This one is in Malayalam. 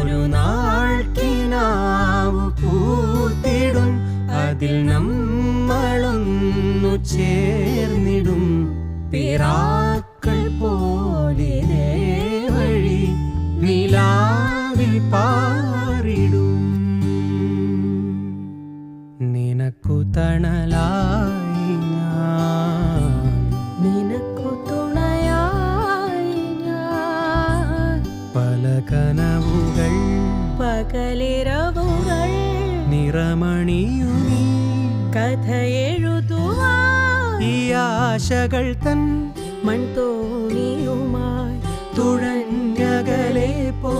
ഒരു നാൾ കിനാവു പൂത്തിടും, അതിൽ നമ്മളൊന്നു ചേർന്നിടും. പിറാക്കൾ പോലെ വഴി നിലാവിൽ പാറിടും. നിനക്കു തണലായി ഞാൻ, നിനക്കു തുണയായി ഞാൻ. പല കനവുകൾ പകലിരവുകൾ നിറമണിയുമീ കഥയെഴുതുവാൻ ഈ ആശകൾ തൻ മൺതോണിയുമായി തുഴഞ്ഞകലെ പോ